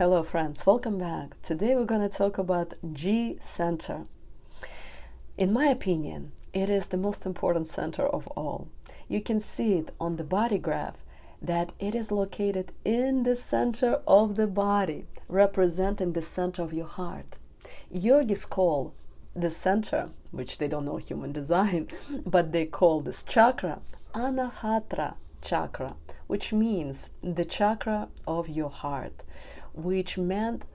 Hello friends, welcome back. Today we're going to talk about G center. In my opinion, it is the most important center of all. You can see it on the body graph that it is located in the center of the body, representing the center of your heart. Yogis call the center, which they don't know human design, but they call this chakra Anahata chakra, which means the chakra of your heart, which meant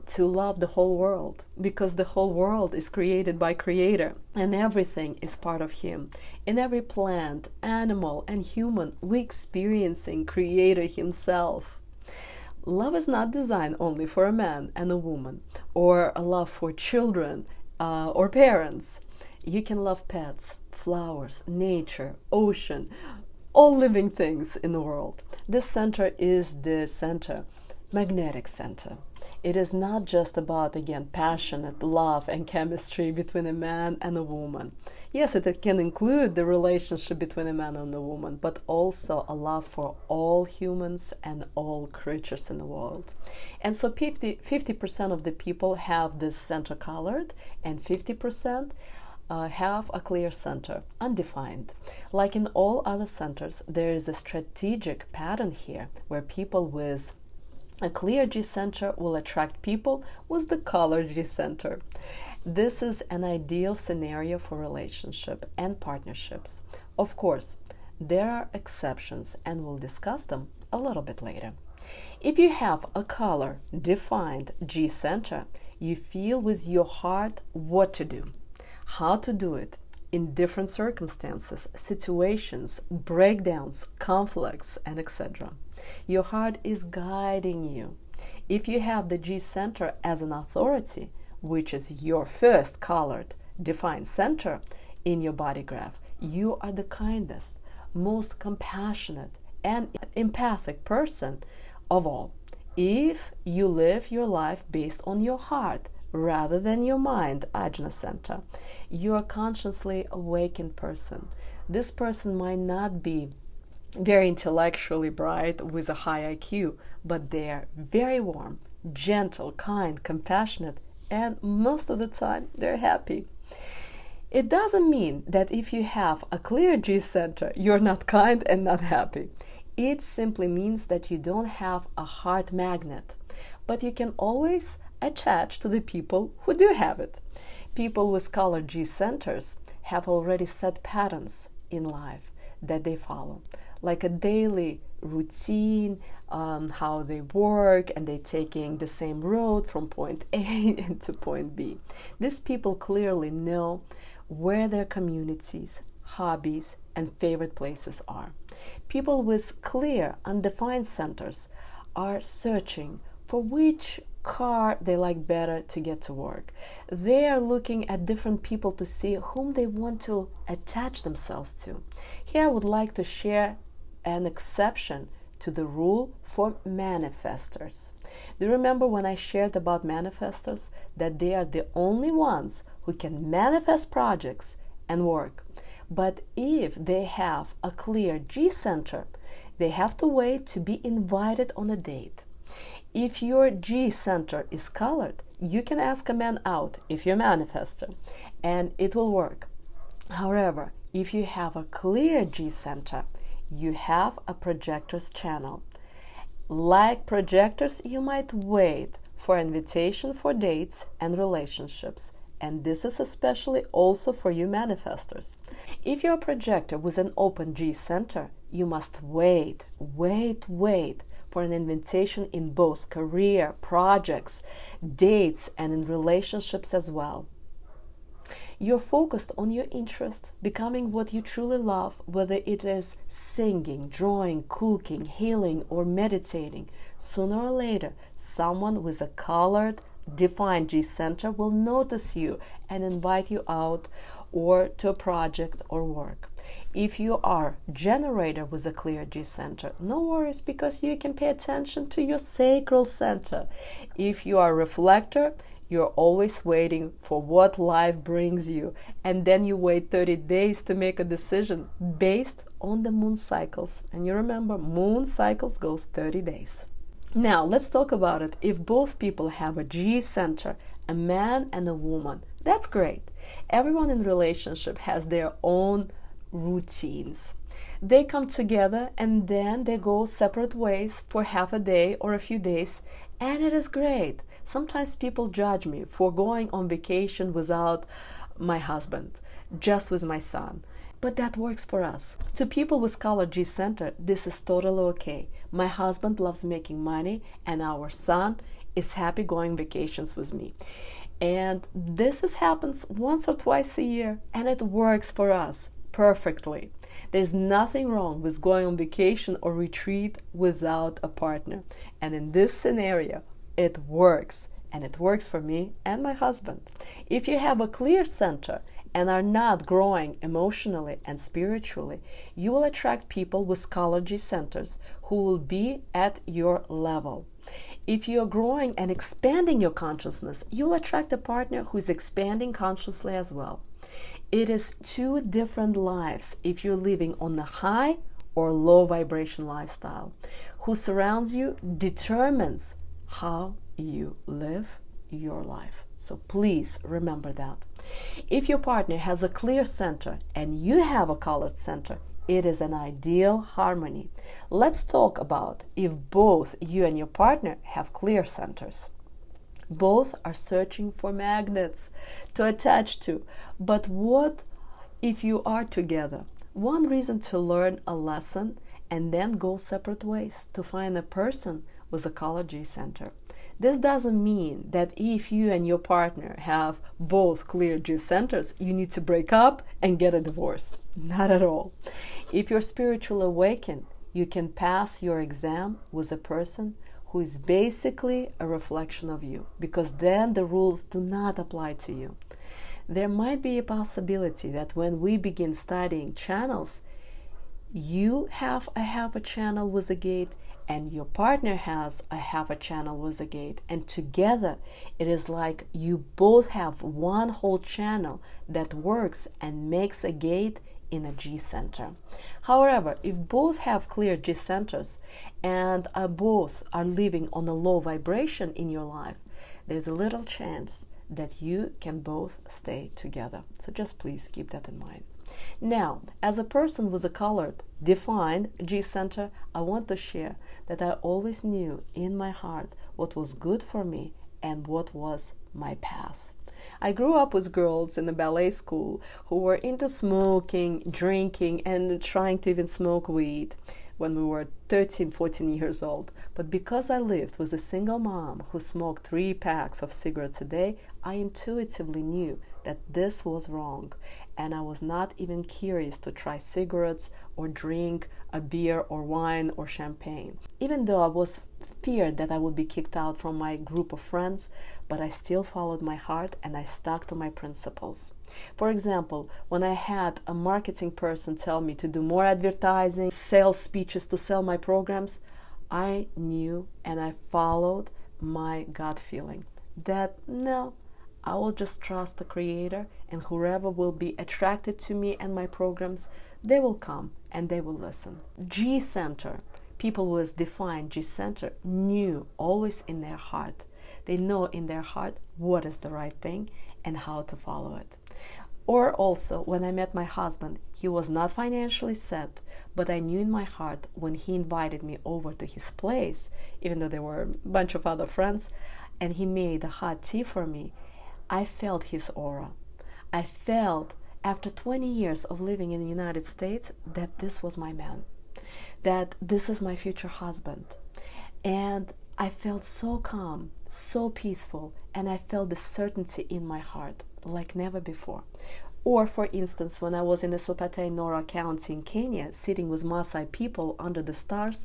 to love the whole world, because the whole world is created by Creator and everything is part of Him. In every plant, animal, and human, we experiencing Creator Himself. Love is not designed only for a man and a woman, or a love for children or parents. You can love pets, flowers, nature, ocean, all living things in the world. This center is the center, magnetic center. It is not just about, again, passionate love and chemistry between a man and a woman. Yes, it can include the relationship between a man and a woman, but also a love for all humans and all creatures in the world. And so 50% of the people have this center colored, and 50% have a clear center, undefined. Like in all other centers, there is a strategic pattern here where people with a clear G center will attract people with the colored G center. This is an ideal scenario for relationship and partnerships. Of course, there are exceptions and we'll discuss them a little bit later. If you have a color defined G center, you feel with your heart what to do, how to do it in different circumstances, situations, breakdowns, conflicts, and etc. Your heart is guiding you. If you have the G center as an authority, which is your first colored defined center in your body graph, you are the kindest, most compassionate, and empathic person of all. If you live your life based on your heart rather than your mind, Ajna center, you are a consciously awakened person. This person might not be very intellectually bright with a high IQ, but they are very warm, gentle, kind, compassionate, and most of the time they're happy. It doesn't mean that if you have a clear G center, you're not kind and not happy. It simply means that you don't have a heart magnet, but you can always attach to the people who do have it. People with colored G centers have already set patterns in life that they follow, like a daily routine, how they work, and they're taking the same road from point A to point B. These people clearly know where their communities, hobbies, and favorite places are. People with clear, undefined centers are searching for which car they like better to get to work. They are looking at different people to see whom they want to attach themselves to. Here I would like to share an exception to the rule for manifestors. Do you remember when I shared about manifestors, that they are the only ones who can manifest projects and work? But if they have a clear G center, they have to wait to be invited on a date. If your G center is colored, you can ask a man out if you're a manifestor, and it will work. However, if you have a clear G center, you have a projector's channel. Like projectors, you might wait for invitation for dates and relationships, and this is especially also for you manifestors. If you're a projector with an open G center, you must wait for an invitation in both career, projects, dates, and in relationships as well. You're focused on your interest, becoming what you truly love, whether it is singing, drawing, cooking, healing, or meditating. Sooner or later, someone with a colored, defined G center will notice you and invite you out or to a project or work. If you are generator with a clear G center, no worries, because you can pay attention to your sacral center. If you are reflector, you're always waiting for what life brings you, and then you wait 30 days to make a decision based on the moon cycles. And you remember, moon cycles goes 30 days. Now, let's talk about it. If both people have a G center, a man and a woman, that's great. Everyone in relationship has their own routines. They come together and then they go separate ways for half a day or a few days, and it is great. Sometimes people judge me for going on vacation without my husband, just with my son. But that works for us. To people with color G center, this is totally okay. My husband loves making money, and our son is happy going vacations with me. And happens once or twice a year, and it works for us perfectly. There's nothing wrong with going on vacation or retreat without a partner. And in this scenario, it works. And it works for me and my husband. If you have a clear center and are not growing emotionally and spiritually, you will attract people with color G centers who will be at your level. If you are growing and expanding your consciousness, you'll attract a partner who is expanding consciously as well. It is two different lives if you're living on a high or low vibration lifestyle. Who surrounds you determines how you live your life. So please remember that. If your partner has a clear center and you have a colored center, it is an ideal harmony. Let's talk about if both you and your partner have clear centers. Both are searching for magnets to attach to. But what if you are together? One reason to learn a lesson and then go separate ways to find a person with a color G center. This doesn't mean that if you and your partner have both clear G centers, you need to break up and get a divorce. Not at all. If you're spiritually awakened, you can pass your exam with a person who is basically a reflection of you, because then the rules do not apply to you. There might be a possibility that when we begin studying channels, you have a half a channel with a gate and your partner has a half a channel with a gate, and together it is like you both have one whole channel that works and makes a gate in a G center. However, if both have clear G centers and both are living on a low vibration in your life, there's a little chance that you can both stay together. So just please keep that in mind. Now, as a person with a colored, defined G center, I want to share that I always knew in my heart what was good for me and what was my path. I grew up with girls in the ballet school who were into smoking, drinking, and trying to even smoke weed when we were 13, 14 years old. But because I lived with a single mom who smoked 3 packs of cigarettes a day, I intuitively knew that this was wrong. And I was not even curious to try cigarettes or drink a beer or wine or champagne. Even though I was feared that I would be kicked out from my group of friends, but I still followed my heart and I stuck to my principles. For example, when I had a marketing person tell me to do more advertising, sales speeches to sell my programs, I knew and I followed my gut feeling that no, I will just trust the Creator, and whoever will be attracted to me and my programs, they will come and they will listen. G center, people with defined G center knew always in their heart. They know in their heart what is the right thing and how to follow it. Or also, when I met my husband, he was not financially set, but I knew in my heart when he invited me over to his place, even though there were a bunch of other friends, and he made a hot tea for me, I felt his aura. I felt, after 20 years of living in the United States, that this was my man, that this is my future husband. And I felt so calm, so peaceful, and I felt the certainty in my heart like never before. Or, for instance, when I was in the Sopate Nora County in Kenya, sitting with Maasai people under the stars,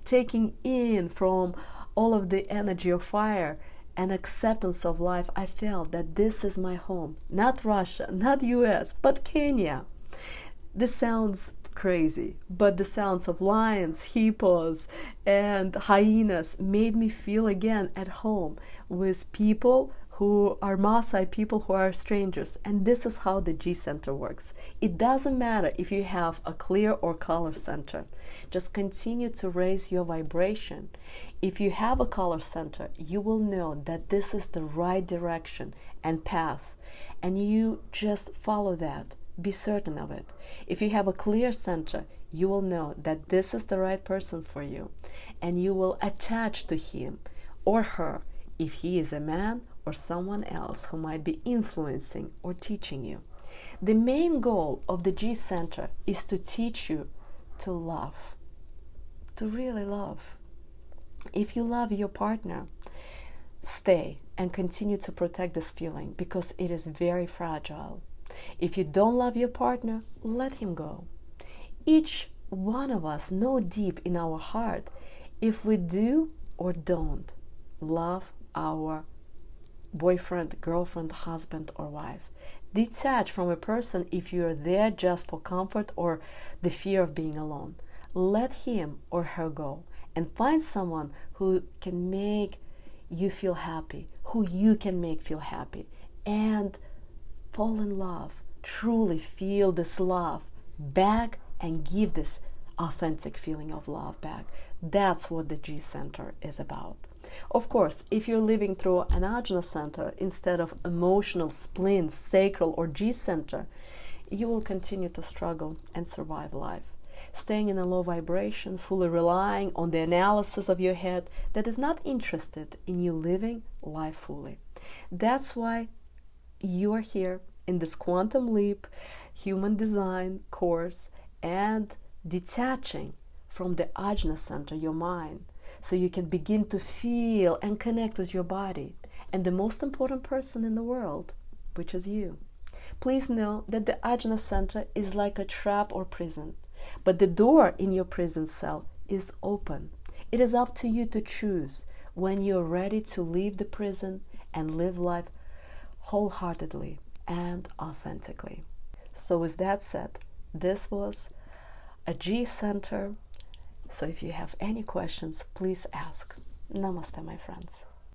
taking in from all of the energy of fire and acceptance of life, I felt that this is my home. Not Russia, not US, but Kenya. This sounds crazy, but the sounds of lions, hippos, and hyenas made me feel again at home with people who are Maasai, people who are strangers. And this is how the G center works. It doesn't matter if you have a clear or color center. Just continue to raise your vibration. If you have a color center, you will know that this is the right direction and path, and you just follow that. Be certain of it. If you have a clear center, you will know that this is the right person for you, and you will attach to him or her if he is a man or someone else who might be influencing or teaching you. The main goal of the G center is to teach you to love, to really love. If you love your partner, stay and continue to protect this feeling because it is very fragile. If you don't love your partner, let him go. Each one of us know deep in our heart if we do or don't love our boyfriend, girlfriend, husband, or wife. Detach from a person if you're there just for comfort or the fear of being alone. Let him or her go and find someone who can make you feel happy, who you can make feel happy, and fall in love. Truly feel this love back and give this authentic feeling of love back. That's what the G center is about. Of course, if you're living through an Ajna center instead of emotional, spleen, sacral, or G center, you will continue to struggle and survive life, staying in a low vibration, fully relying on the analysis of your head that is not interested in you living life fully. That's why you are here in this Quantum Leap Human Design course and detaching from the Ajna center, your mind, so you can begin to feel and connect with your body and the most important person in the world, which is you. Please know that the Ajna center is like a trap or prison, but the door in your prison cell is open. It is up to you to choose when you're ready to leave the prison and live life wholeheartedly and authentically. So with that said, this was a G center. So if you have any questions, please ask. Namaste, my friends.